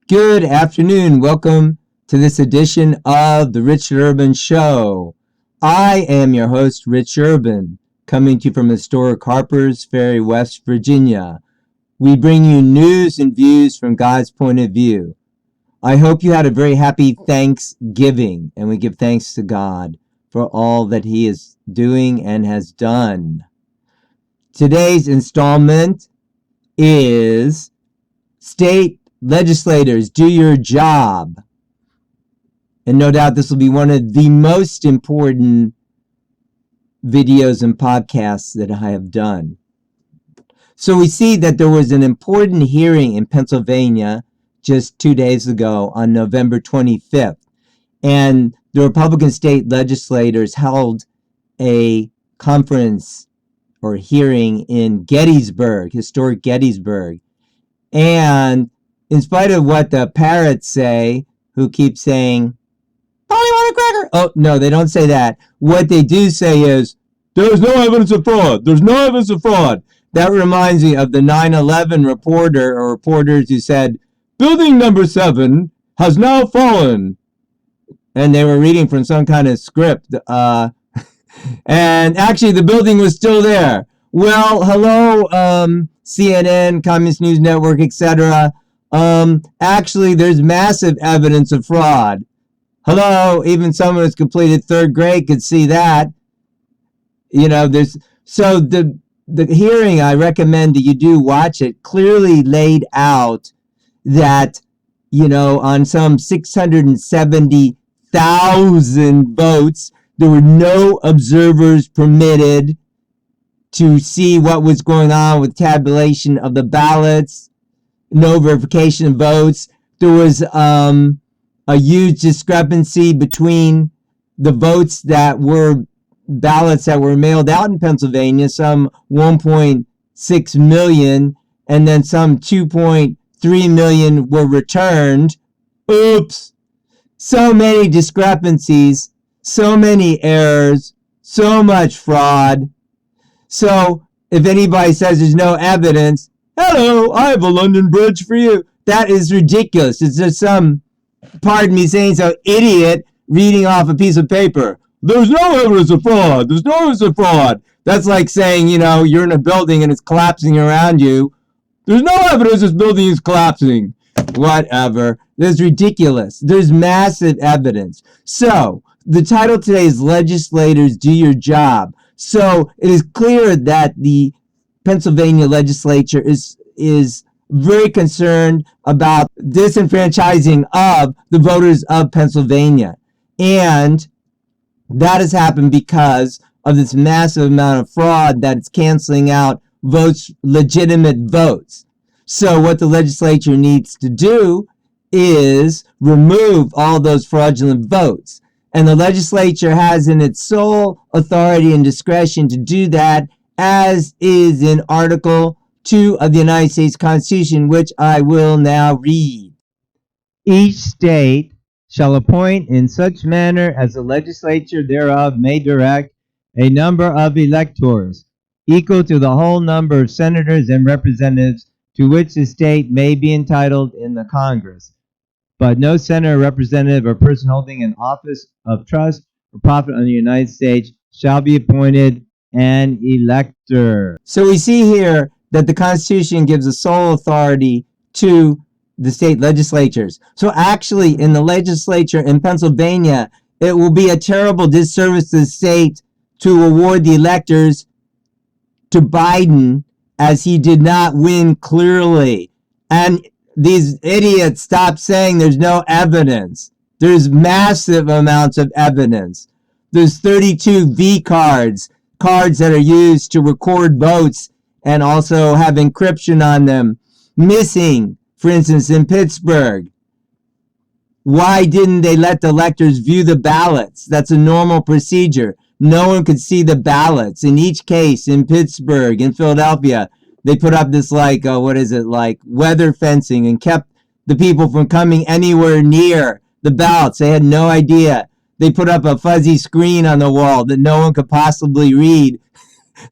Good afternoon. Welcome to this edition of the Rich Urban Show. I am your host, Rich Urban, coming to you from historic Harpers Ferry, West Virginia. We bring you news and views from God's point of view. I hope you had a very happy Thanksgiving, and we give thanks to God for all that He is doing and has done. Today's installment is State Legislators, do your job. And no doubt this will be one of the most important videos and podcasts that I have done. So we see that there was an important hearing in Pennsylvania just 2 days ago on November 25th. And the Republican state legislators held a conference or hearing in Gettysburg, historic Gettysburg. And in spite of what the parrots say, who keep saying, "Polly want a cracker?" Oh, no, they don't say that. What they do say is, "There's no evidence of fraud. There's no evidence of fraud." That reminds me of the 9/11 reporter or reporters who said, "Building number 7 has now fallen." And they were reading from some kind of script. And actually, the building was still there. Well, hello, CNN, Communist News Network, etc. Actually, there's massive evidence of fraud. Hello, even someone who's completed 3rd grade could see that. So the hearing, I recommend that you do watch it, clearly laid out that, on some 670,000 votes, there were no observers permitted to see what was going on with tabulation of the ballots, no verification of votes. There was a huge discrepancy between the votes that were ballots that were mailed out in Pennsylvania, some 1.6 million, and then some 2.3 million were returned. Oops! So many discrepancies, so many errors, so much fraud. So if anybody says there's no evidence, hello, I have a London Bridge for you. That is ridiculous. It's just some, pardon me saying so, idiot reading off a piece of paper. There's no evidence of fraud. There's no evidence of fraud. That's like saying, you're in a building and it's collapsing around you. There's no evidence this building is collapsing. Whatever. That's ridiculous. There's massive evidence. So the title today is Legislators, Do Your Job. So it is clear that the Pennsylvania legislature is very concerned about disenfranchising of the voters of Pennsylvania. And that has happened because of this massive amount of fraud that's canceling out votes, legitimate votes. So what the legislature needs to do is remove all those fraudulent votes. And the legislature has in its sole authority and discretion to do that, as is in Article 2 of the United States Constitution, which I will now read. Each state shall appoint in such manner as the legislature thereof may direct a number of electors, equal to the whole number of senators and representatives to which the state may be entitled in the Congress. But no senator, representative, or person holding an office of trust or profit under the United States shall be appointed an elector. So we see here that the Constitution gives the sole authority to the state legislatures. So actually, in the legislature in Pennsylvania, it will be a terrible disservice to the state to award the electors to Biden, as he did not win clearly. And these idiots stop saying there's no evidence. There's massive amounts of evidence. There's 32 V cards that are used to record votes and also have encryption on them, missing, for instance, in Pittsburgh. Why didn't they let the electors view the ballots? That's a normal procedure. No one could see the ballots. In each case, in Pittsburgh, in Philadelphia, they put up this weather fencing and kept the people from coming anywhere near the ballots. They had no idea. They put up a fuzzy screen on the wall that no one could possibly read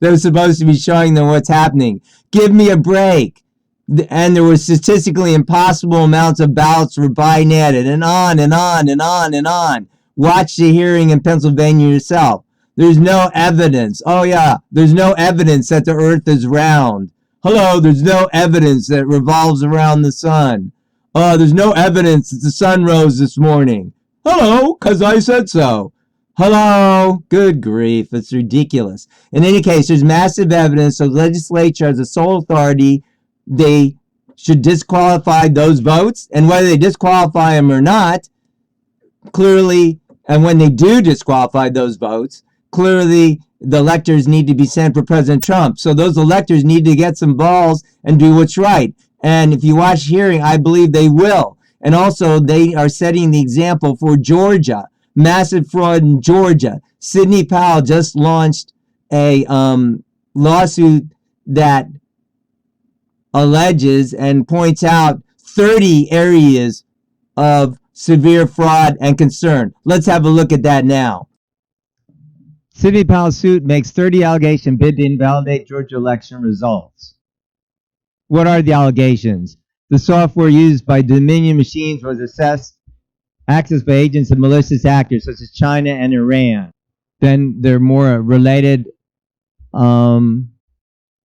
that was supposed to be showing them what's happening. Give me a break. And there were statistically impossible amounts of ballots were by-netted, and on and on and on and on. Watch the hearing in Pennsylvania yourself. There's no evidence. Oh yeah, there's no evidence that the earth is round. Hello, there's no evidence that it revolves around the sun. There's no evidence that the sun rose this morning. Hello, because I said so. Hello, good grief, it's ridiculous. In any case, there's massive evidence, so the legislature has the sole authority. They should disqualify those votes, and whether they disqualify them or not, clearly, and when they do disqualify those votes, clearly the electors need to be sent for President Trump. So those electors need to get some balls and do what's right. And if you watch hearing, I believe they will. And also, they are setting the example for Georgia. Massive fraud in Georgia. Sidney Powell just launched a lawsuit that alleges and points out 30 areas of severe fraud and concern. Let's have a look at that now. Sidney Powell's suit makes 30 allegations bid to invalidate Georgia election results. What are the allegations? The software used by Dominion machines was accessed by agents of malicious actors such as China and Iran. Then there are more related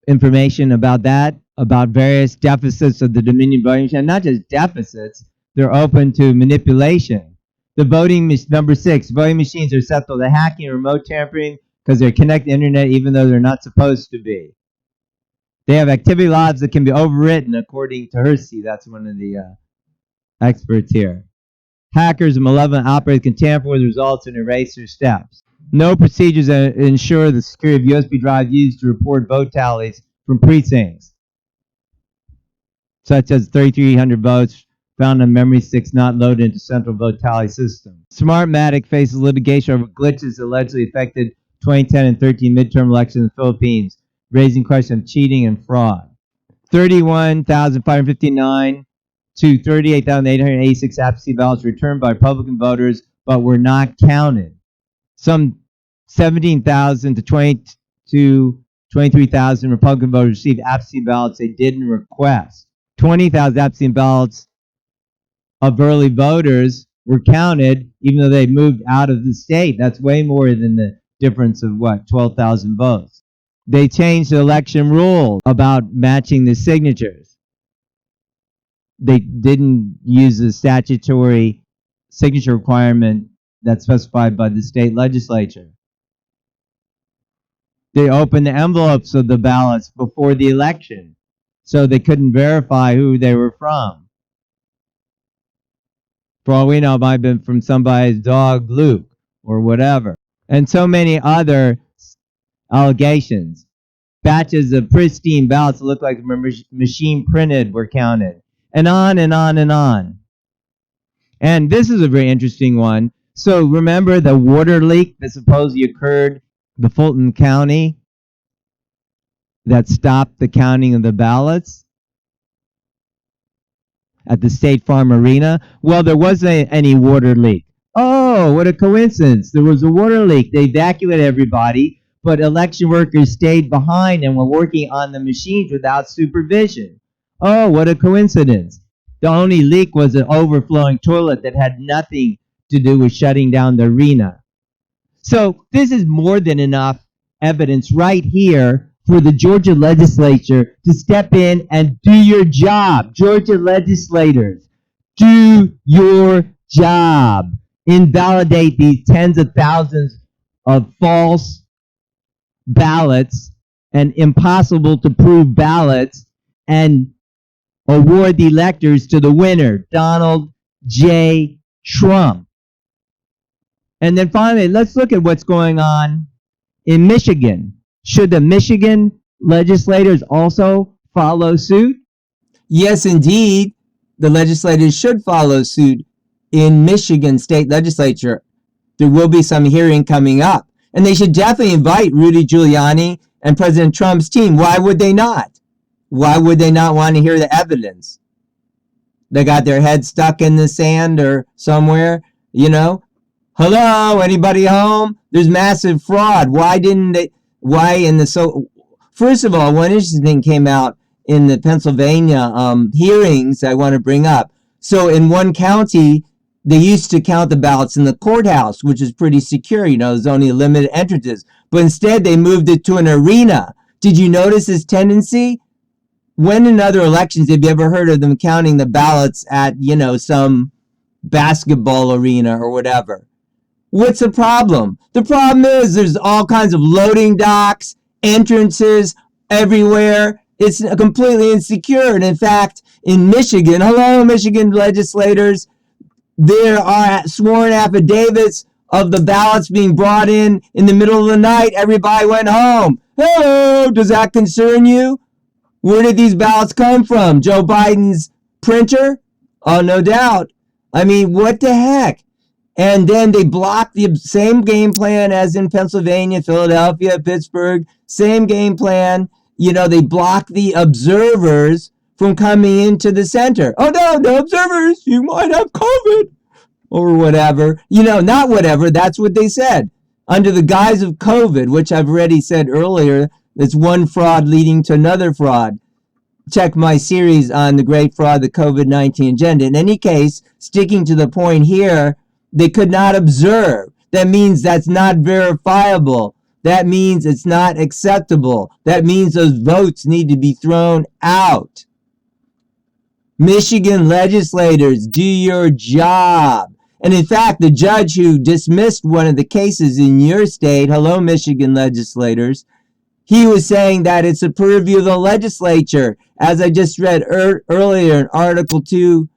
information about that, about various deficits of the Dominion voting machine. Not just deficits, they're open to manipulation. The number 6, voting machines are susceptible to hacking and remote tampering because they're connected to the internet even though they're not supposed to be. They have activity logs that can be overwritten, according to Hersey. That's one of the experts here. Hackers and malevolent operators can tamper with results and erase their steps. No procedures that ensure the security of USB drives used to report vote tallies from precincts, such as 3,300 votes found on memory sticks not loaded into central vote tally system. Smartmatic faces litigation over glitches that allegedly affected 2010 and 13 midterm elections in the Philippines, raising questions of cheating and fraud. 31,559 to 38,886 absentee ballots returned by Republican voters but were not counted. Some 17,000 to 23,000 Republican voters received absentee ballots they didn't request. 20,000 absentee ballots of early voters were counted even though they moved out of the state. That's way more than the difference of, 12,000 votes. They changed the election rules about matching the signatures. They didn't use the statutory signature requirement that's specified by the state legislature. They opened the envelopes of the ballots before the election, so they couldn't verify who they were from. For all we know, it might have been from somebody's dog, Luke, or whatever. And so many other allegations. Batches of pristine ballots that looked like machine printed were counted. And on and on and on. And this is a very interesting one. So remember the water leak that supposedly occurred in Fulton County that stopped the counting of the ballots at the State Farm Arena? Well, there wasn't any water leak. Oh, what a coincidence. There was a water leak. They evacuated everybody, but election workers stayed behind and were working on the machines without supervision. Oh, what a coincidence. The only leak was an overflowing toilet that had nothing to do with shutting down the arena. So this is more than enough evidence right here for the Georgia legislature to step in and do your job. Georgia legislators, do your job. Invalidate these tens of thousands of false ballots and impossible to prove ballots and award the electors to the winner, Donald J. Trump. And then finally, let's look at what's going on in Michigan. Should the Michigan legislators also follow suit? Yes, indeed. The legislators should follow suit in Michigan state legislature. There will be some hearing coming up. And they should definitely invite Rudy Giuliani and President Trump's team. Why would they not? Why would they not want to hear the evidence? They got their head stuck in the sand or somewhere, Hello, anybody home? There's massive fraud. Why didn't they? First of all, one interesting thing came out in the Pennsylvania hearings I want to bring up. So in one county, they used to count the ballots in the courthouse, which is pretty secure. There's only limited entrances. But instead, they moved it to an arena. Did you notice this tendency? When in other elections have you ever heard of them counting the ballots at, some basketball arena or whatever? What's the problem? The problem is there's all kinds of loading docks, entrances everywhere. It's completely insecure. And in fact, in Michigan, hello, Michigan legislators, there are sworn affidavits of the ballots being brought in the middle of the night. Everybody went home. Hello, does that concern you? Where did these ballots come from? Joe Biden's printer? Oh, no doubt. I mean, what the heck? And then they blocked the same game plan as in Pennsylvania, Philadelphia, Pittsburgh, same game plan. They blocked the observers from coming into the center. Oh, no observers. You might have COVID or whatever. Not whatever. That's what they said. Under the guise of COVID, which I've already said earlier, it's one fraud leading to another fraud. Check my series on the great fraud, the COVID-19 agenda. In any case, sticking to the point here, they could not observe. That means that's not verifiable. That means it's not acceptable. That means those votes need to be thrown out. Michigan legislators, do your job. And in fact, the judge who dismissed one of the cases in your state, hello, Michigan legislators, he was saying that it's a purview of the legislature. As I just read earlier in Article 2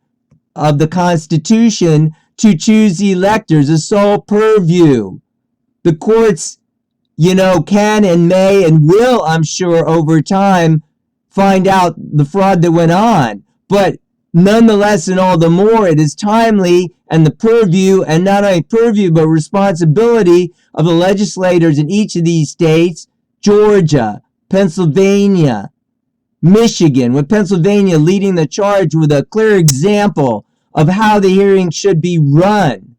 of the Constitution, to choose the electors, a sole purview. The courts, can and may and will, I'm sure, over time, find out the fraud that went on. But nonetheless, and all the more, it is timely and the purview, and not only purview, but responsibility of the legislators in each of these states, Georgia, Pennsylvania, Michigan, with Pennsylvania leading the charge with a clear example of how the hearing should be run.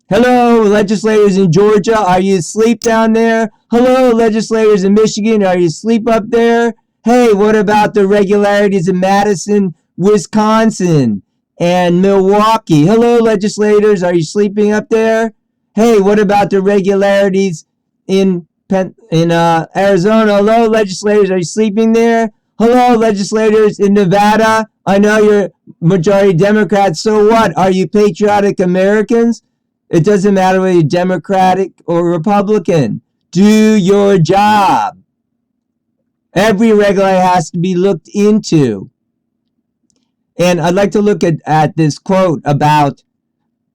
Hello, legislators in Georgia, are you asleep down there? Hello, legislators in Michigan, are you asleep up there? Hey, what about the regularities in Madison, Wisconsin, and Milwaukee? Hello, legislators, are you sleeping up there? Hey, what about the regularities in Arizona? Hello, legislators, are you sleeping there? Hello, legislators in Nevada. I know you're majority Democrats. So what? Are you patriotic Americans? It doesn't matter whether you're Democratic or Republican. Do your job. Every regulator has to be looked into. And I'd like to look at this quote about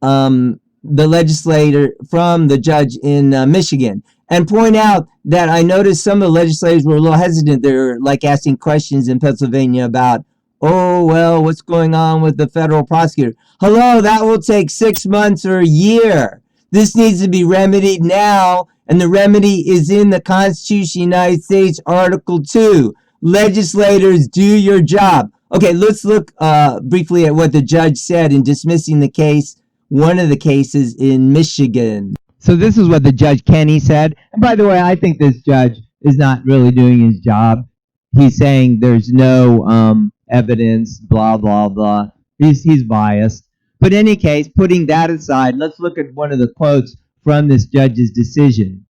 the legislator from the judge in Michigan, and point out that I noticed some of the legislators were a little hesitant. They were like asking questions in Pennsylvania about, oh, well, what's going on with the federal prosecutor? Hello, that will take 6 months or a year. This needs to be remedied now, and the remedy is in the Constitution of the United States, Article 2. Legislators, do your job. Okay, let's look briefly at what the judge said in dismissing the case, one of the cases in Michigan. So this is what the Judge Kenney said. And by the way, I think this judge is not really doing his job. He's saying there's no evidence, blah, blah, blah. He's biased. But in any case, putting that aside, let's look at one of the quotes from this judge's decision.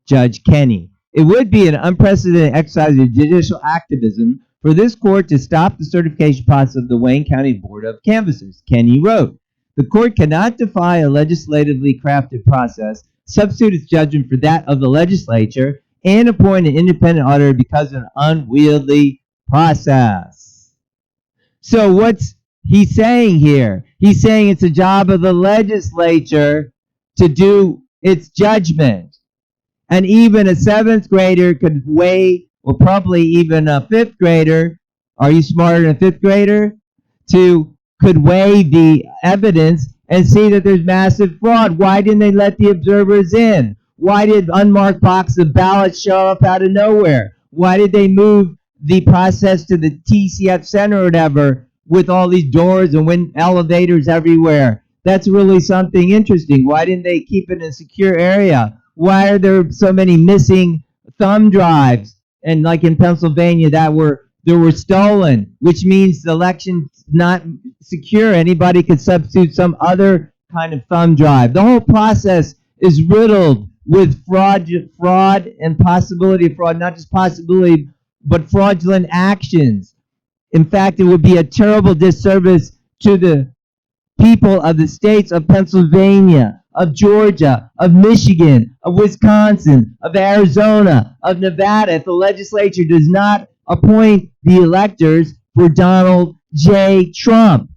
Judge Kenney. It would be an unprecedented exercise of judicial activism for this court to stop the certification process of the Wayne County Board of Canvassers, Kenney wrote. The court cannot defy a legislatively crafted process, substitute its judgment for that of the legislature, and appoint an independent auditor because of an unwieldy process. So what's he saying here? He's saying it's the job of the legislature to do its judgment. And even a 7th grader could weigh, or probably even a 5th grader, are you smarter than a 5th grader? Could weigh the evidence and see that there's massive fraud. Why didn't they let the observers in? Why did unmarked boxes of ballots show up out of nowhere? Why did they move the process to the TCF Center or whatever with all these doors and elevators everywhere? That's really something interesting. Why didn't they keep it in a secure area? Why are there so many missing thumb drives? And like in Pennsylvania, that were They were stolen, which means the election's not secure. Anybody could substitute some other kind of thumb drive. The whole process is riddled with fraud and possibility of fraud, not just possibility, but fraudulent actions. In fact, it would be a terrible disservice to the people of the states of Pennsylvania, of Georgia, of Michigan, of Wisconsin, of Arizona, of Nevada if the legislature does not appoint the electors for Donald J. Trump.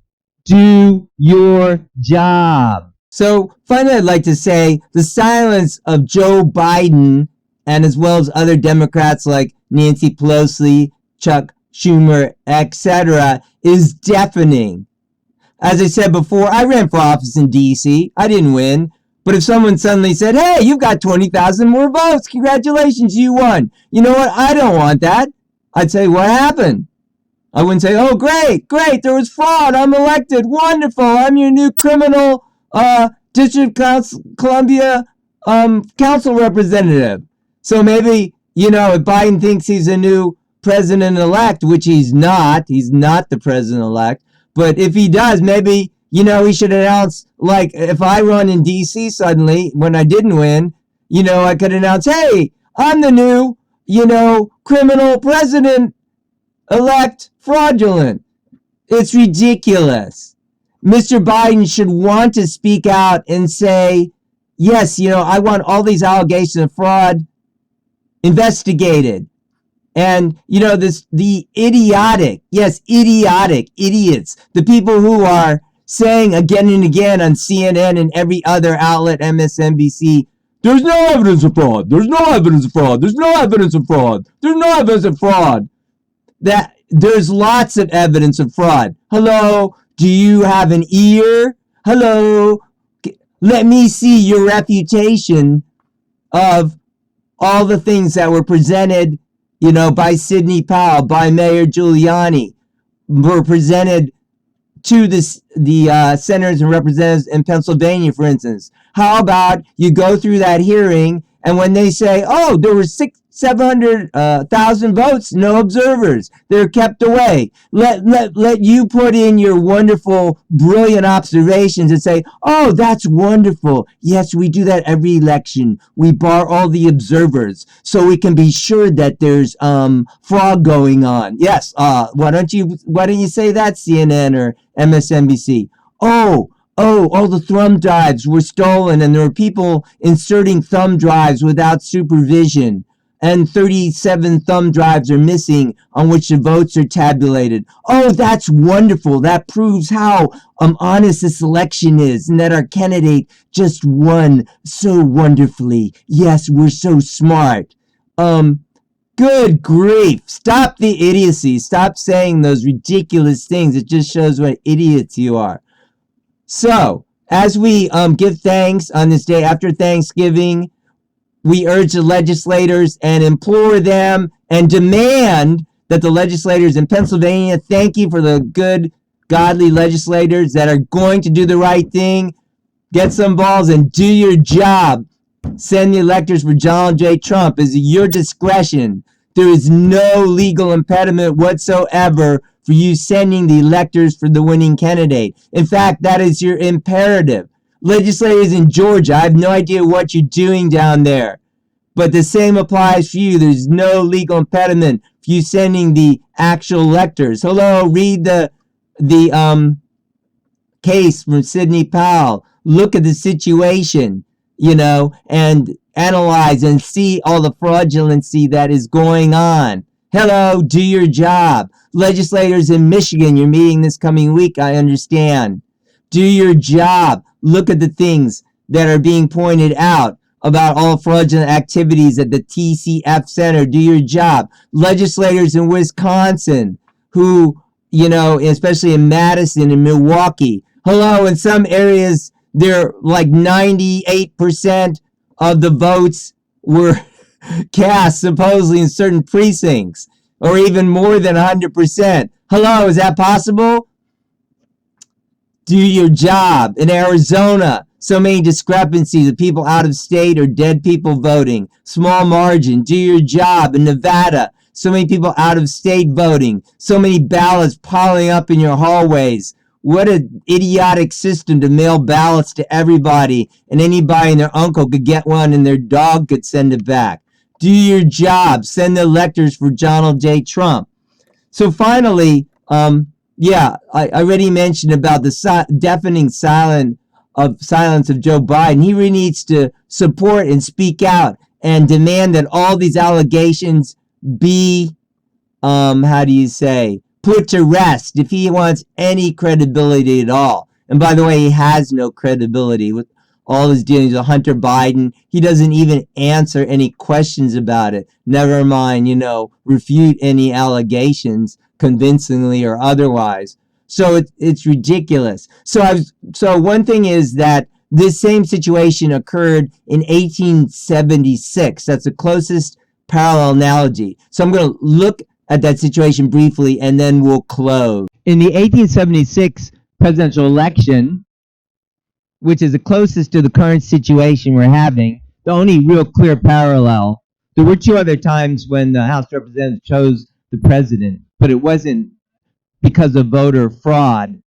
Do your job. So finally, I'd like to say the silence of Joe Biden and as well as other Democrats like Nancy Pelosi, Chuck Schumer, etc., is deafening. As I said before, I ran for office in D.C. I didn't win. But if someone suddenly said, hey, you've got 20,000 more votes, congratulations, you won. You know what? I don't want that. I'd say, what happened? I wouldn't say, oh, great, there was fraud. I'm elected. Wonderful. I'm your new criminal District of Columbia council representative. So maybe, if Biden thinks he's a new president-elect, which he's not the president-elect, but if he does, maybe, he should announce, like, if I run in D.C. suddenly, when I didn't win, I could announce, hey, I'm the new, criminal president-elect fraudulent. It's ridiculous. Mr. Biden should want to speak out and say, yes, I want all these allegations of fraud investigated. And, the idiotic idiots, the people who are saying again and again on CNN and every other outlet, MSNBC, there's no evidence of fraud. There's no evidence of fraud. There's no evidence of fraud. There's no evidence of fraud. That there's lots of evidence of fraud. Hello, do you have an ear? Hello, let me see your refutation of all the things that were presented, by Sidney Powell, by Mayor Giuliani, were presented to the senators and representatives in Pennsylvania, for instance. How about you go through that hearing, and when they say, oh, there were 700,000 votes, no observers, they're kept away. Let you put in your wonderful, brilliant observations and say, oh, that's wonderful. Yes, we do that every election. We bar all the observers so we can be sure that there's fraud going on. Yes, why don't you say that, CNN or MSNBC? Oh, all the thumb drives were stolen and there were people inserting thumb drives without supervision. And 37 thumb drives are missing on which the votes are tabulated. Oh, that's wonderful. That proves how honest this election is and that our candidate just won so wonderfully. Yes, we're so smart. Good grief. Stop the idiocy. Stop saying those ridiculous things. It just shows what idiots you are. So, as we give thanks on this day after Thanksgiving, we urge the legislators and implore them and demand that the legislators in Pennsylvania, thank you for the good, godly legislators that are going to do the right thing. Get some balls and do your job. Send the electors for Donald J. Trump. It's your discretion. There is no legal impediment whatsoever for you sending the electors for the winning candidate. In fact, that is your imperative. Legislators in Georgia, I have no idea what you're doing down there, but the same applies for you. There's no legal impediment for you sending the actual electors. Hello, read the case from Sidney Powell. Look at the situation, and analyze and see all the fraudulency that is going on. Hello, do your job. Legislators in Michigan, you're meeting this coming week, I understand. Do your job. Look at the things that are being pointed out about all fraudulent activities at the TCF Center. Do your job. Legislators in Wisconsin who, especially in Madison and Milwaukee. Hello, in some areas, they're like 98% of the votes were cast supposedly in certain precincts, or even more than 100%. Hello, is that possible? Do your job. In Arizona, so many discrepancies of people out of state or dead people voting. Small margin. Do your job. In Nevada, so many people out of state voting, so many ballots piling up in your hallways. What an idiotic system to mail ballots to everybody, and anybody and their uncle could get one and their dog could send it back. Do your job. Send the electors for Donald J. Trump. So finally, I already mentioned about the deafening silence of Joe Biden. He really needs to support and speak out and demand that all these allegations be, put to rest if he wants any credibility at all. And by the way, he has no credibility with all his dealings with Hunter Biden. He doesn't even answer any questions about it. Never mind, refute any allegations convincingly or otherwise. So it's ridiculous. So one thing is that this same situation occurred in 1876. That's the closest parallel analogy. So I'm going to look at that situation briefly and then we'll close. In the 1876 presidential election, which is the closest to the current situation we're having, the only real clear parallel, there were two other times when the House of Representatives chose the president, but it wasn't because of voting fraud.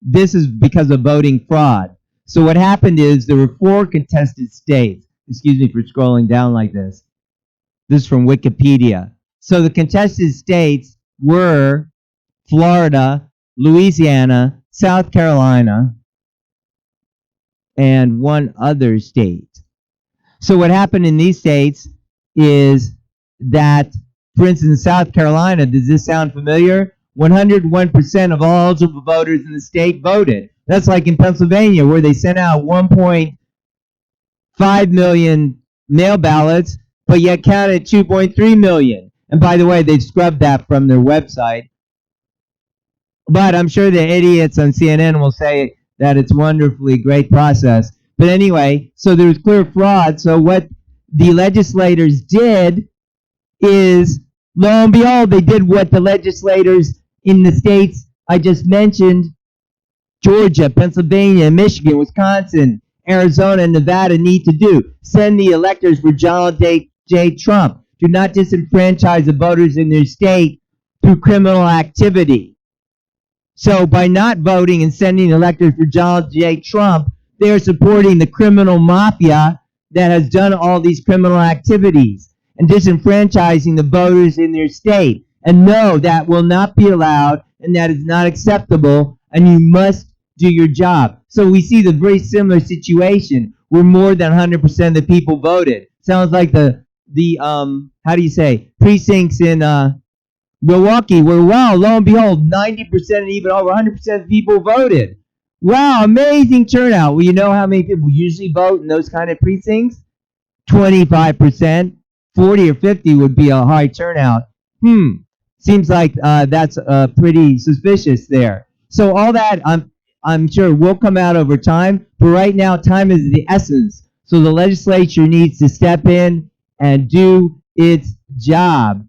This is because of voting fraud. So what happened is there were 4 contested states. Excuse me for scrolling down like this. This is from Wikipedia. So the contested states were Florida, Louisiana, South Carolina, and one other state. So what happened in these states is that, for instance, South Carolina, does this sound familiar? 101% of all eligible voters in the state voted. That's like in Pennsylvania, where they sent out 1.5 million mail ballots, but yet counted 2.3 million. And by the way, they've scrubbed that from their website. But I'm sure the idiots on CNN will say that it's wonderfully great process. But anyway, so there's clear fraud. So what the legislators did is, lo and behold, they did what the legislators in the states I just mentioned, Georgia, Pennsylvania, Michigan, Wisconsin, Arizona, and Nevada need to do. Send the electors for Donald J. Trump. Do not disenfranchise the voters in their state through criminal activity. So by not voting and sending electors for Donald J. Trump, they are supporting the criminal mafia that has done all these criminal activities and disenfranchising the voters in their state. And no, that will not be allowed, and that is not acceptable, and you must do your job. So we see the very similar situation where more than 100% of the people voted. Sounds like the precincts in Milwaukee, where, wow, lo and behold, 90% and even over 100% of people voted. Wow, amazing turnout. Well, you know how many people usually vote in those kind of precincts? 25%. 40 or 50 would be a high turnout. Seems like that's pretty suspicious there. So all that, I'm sure, will come out over time. But right now, time is the essence. So the legislature needs to step in and do its job.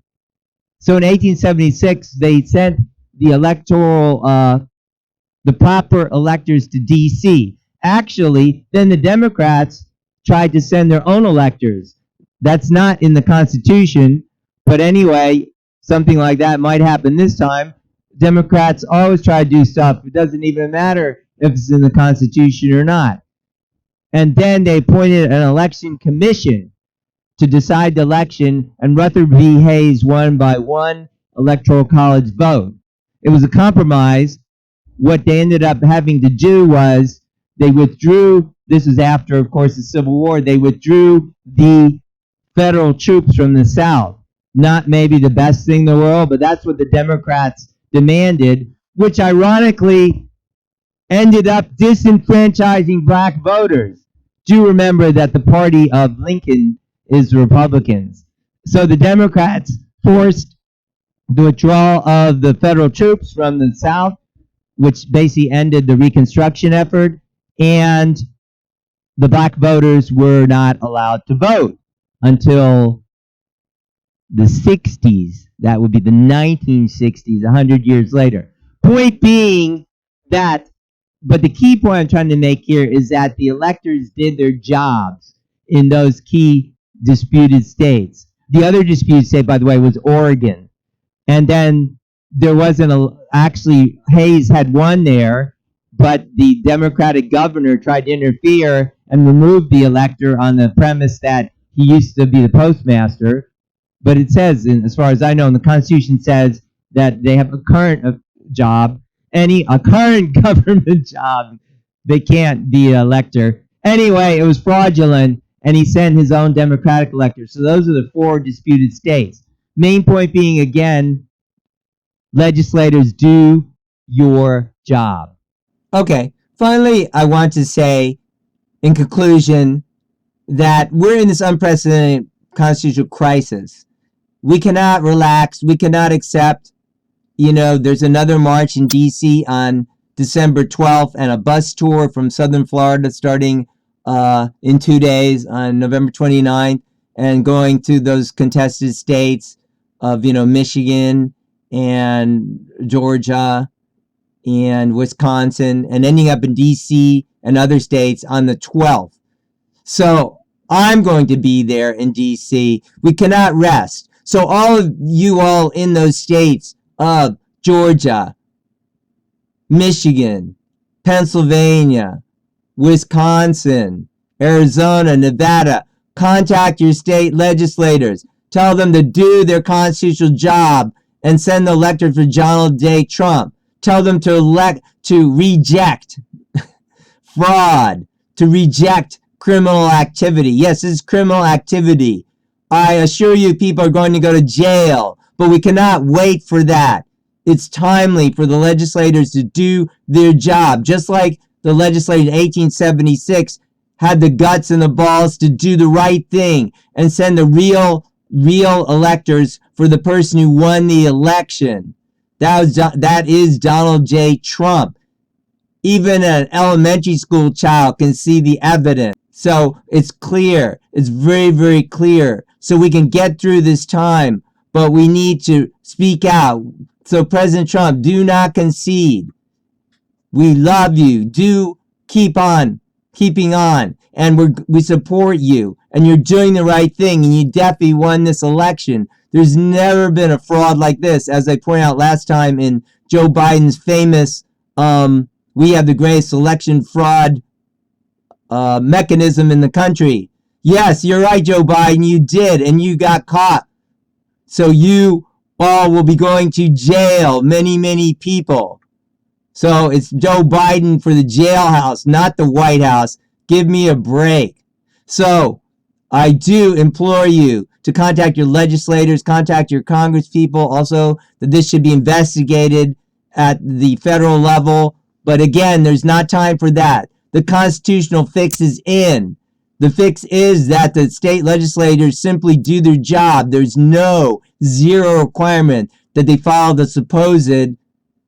So in 1876, they sent the the proper electors to D.C. Actually, then the Democrats tried to send their own electors. That's not in the Constitution, but anyway, something like that might happen this time. Democrats always try to do stuff. It doesn't even matter if it's in the Constitution or not. And then they appointed an election commission to decide the election, and Rutherford B. Hayes won by 1 electoral college vote. It was a compromise. What they ended up having to do was they withdrew, this was after, of course, the Civil War, they withdrew the federal troops from the South. Not maybe the best thing in the world, but that's what the Democrats demanded, which ironically ended up disenfranchising black voters. Do remember that the party of Lincoln is the Republicans. So the Democrats forced the withdrawal of the federal troops from the South, which basically ended the Reconstruction effort, and the black voters were not allowed to vote until the 60s. That would be the 1960s, 100 years later. Point being that, but the key point I'm trying to make here is that the electors did their jobs in those key disputed states. The other disputed state, by the way, was Oregon. And then there wasn't actually, Hayes had won there, but the Democratic governor tried to interfere and remove the elector on the premise that he used to be the postmaster. But it says, as far as I know, and the Constitution says that they have a current job, a current government job. They can't be an elector. Anyway, it was fraudulent, and he sent his own Democratic elector. So those are the 4 disputed states. Main point being, again, legislators, do your job. Okay, finally, I want to say, in conclusion, that we're in this unprecedented constitutional crisis. We cannot relax. We cannot accept, there's another march in D.C. on December 12th and a bus tour from Southern Florida starting in 2 days on November 29th and going to those contested states of, Michigan and Georgia and Wisconsin and ending up in D.C. and other states on the 12th. So I'm going to be there in D.C. We cannot rest. So all of you all in those states of Georgia, Michigan, Pennsylvania, Wisconsin, Arizona, Nevada, contact your state legislators. Tell them to do their constitutional job and send the electors for Donald J. Trump. Tell them to reject fraud, to reject criminal activity. Yes, this is criminal activity. I assure you people are going to go to jail, but we cannot wait for that. It's timely for the legislators to do their job, just like the legislators in 1876 had the guts and the balls to do the right thing and send the real electors for the person who won the election. That is Donald J. Trump. Even an elementary school child can see the evidence. So it's clear. It's very, very clear. So we can get through this time, but we need to speak out. So President Trump, do not concede. We love you. Do keep on keeping on. And we support you. And you're doing the right thing. And you definitely won this election. There's never been a fraud like this. As I pointed out last time in Joe Biden's famous, we have the greatest election fraud mechanism in the country. Yes, you're right, Joe Biden. You did. And you got caught. So you all will be going to jail. Many, many people. So it's Joe Biden for the jailhouse, not the White House. Give me a break. So I do implore you to contact your legislators, contact your congresspeople. Also, that this should be investigated at the federal level. But again, there's not time for that. The constitutional fix is in. The fix is that the state legislators simply do their job. There's no zero requirement that they follow the supposed,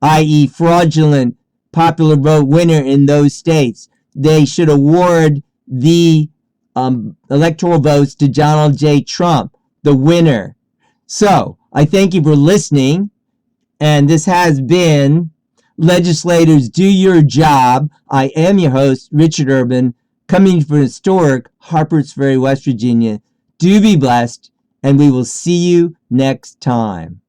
i.e. fraudulent, popular vote winner in those states. They should award the electoral votes to Donald J. Trump, the winner. So, I thank you for listening. And this has been Legislators Do Your Job. I am your host, Richard Urban, coming from historic Harpers Ferry, West Virginia. Do be blessed, and we will see you next time.